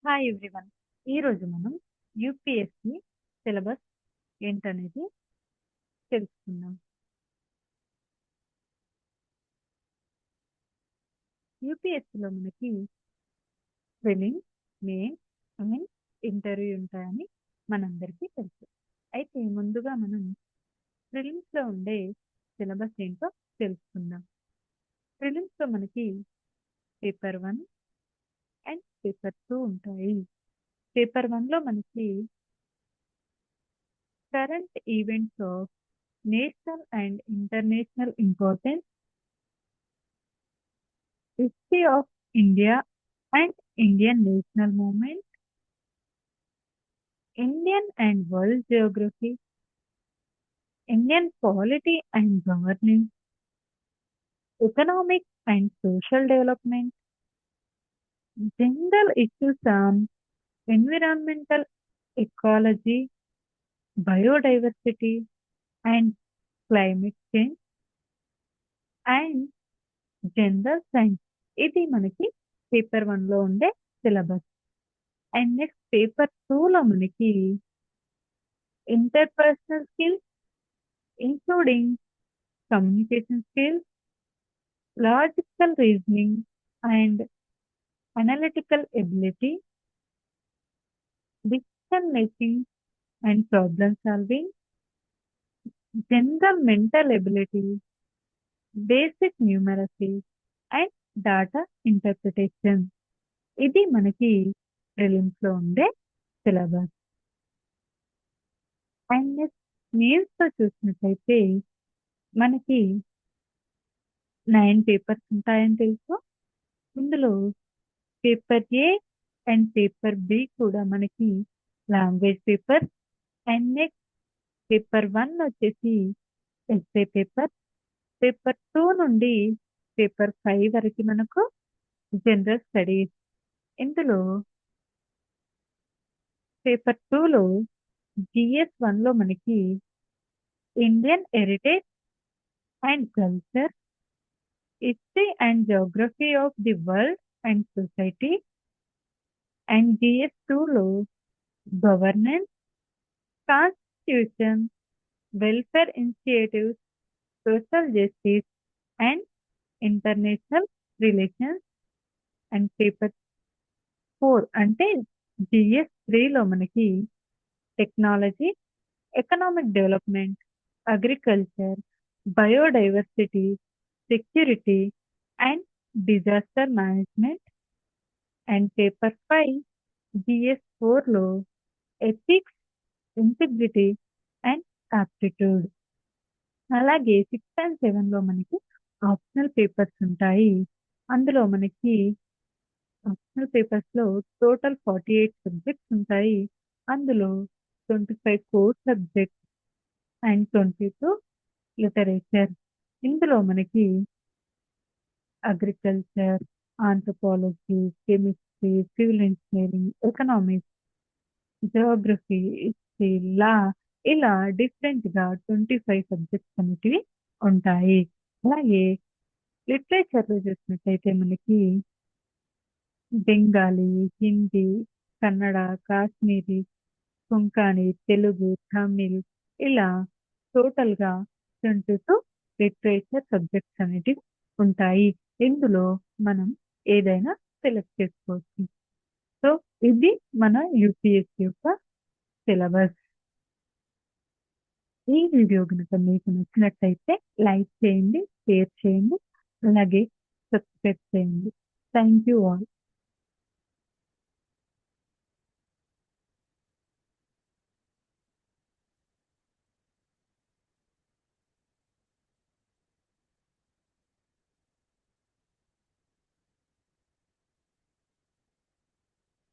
Hi everyone. ఈరోజు మనం UPSC syllabus ఏంటనేది తెలుసుకుందాం. యూపీఎస్‌సిలో మనకి ప్రిలిమ్స్, మెయిన్స్ అండ్ ఇంటర్వ్యూ ఉంటాయని మనందరికీ తెలుసు. అయితే ముందుగా మనం ప్రిలిమ్స్‌లో ఉండే సిలబస్ ఏంటో తెలుసుకుందాం. ప్రిలిమ్స్‌లో మనకి పేపర్ 1 అండ్ పేపర్ 2 ఉంటాయి. పేపర్ 1లో మనకి current events of national and international importance, history of India and Indian national movement, Indian and world geography, Indian polity and governance, economic and social development, general issues on environmental ecology, biodiversity and climate change, and general science. ఇది మనకి paper 1లో ఉండే syllabus. And next paper 2లో మనకి interpersonal skills including communication skills, logical reasoning, and analytical ability, decision making and problem solving, general mental ability, basic numeracy, and data interpretation. ఇది మనకి prelims లో ఉండే syllabus. And next mains తో చూసినట్లయితే మనకి 9 papers ఉంటాయని తెలుసు. ఇందులో paper A and paper B కూడా మనకి language paper. And next paper 1 వచ్చేసి ఎస్ఏ పేపర్. పేపర్ 2 నుండి పేపర్ 5 వరకు మనకు జనరల్ స్టడీస్. ఇందులో పేపర్ 2లో జిఎస్ 1లో మనకి Indian heritage and culture, history and geography of the world and society. And GS 2లో governance, constitution, welfare initiatives, social justice and international relations. And paper 4 అంటే GS 3లో మనకి technology, economic development, agriculture, biodiversity, security and disaster management. And paper 5 GS 4లో ethics, integrity and aptitude. అలాగే 6 and 7లో మనకి optional papers ఉంటాయి. అందులో మనకి optional papers లో టోటల్ 48 సబ్జెక్ట్స్ ఉంటాయి. అందులో 25 కోర్ సబ్జెక్ట్ అండ్ 22 లిటరేచర్. ఇందులో మనకి agriculture, anthropology, chemistry, civil engineering, economics, geography, history, law ఇలా డిఫరెంట్ గా 25 సబ్జెక్ట్స్ అనేటివి ఉంటాయి. అలాగే లిటరేచర్ లో చూసినట్టయితే మనకి బెంగాలీ, హిందీ, కన్నడ, కాశ్మీరీ, కొంకణి, తెలుగు, తమిళ్ ఇలా టోటల్‌గా 22 లిటరేచర్ సబ్జెక్ట్స్ అనేటివి ఉంటాయి. ఇందులో మనం ఏదైనా సెలెక్ట్ చేసుకోవచ్చు. సో, ఇది మన యూపీఎస్‌సి యొక్క సిలబస్. ఈ వీడియో గనుక మీకు నచ్చినట్టయితే లైక్ చేయండి, షేర్ చేయండి, అలాగే సబ్స్క్రైబ్ చేయండి. Thank you all.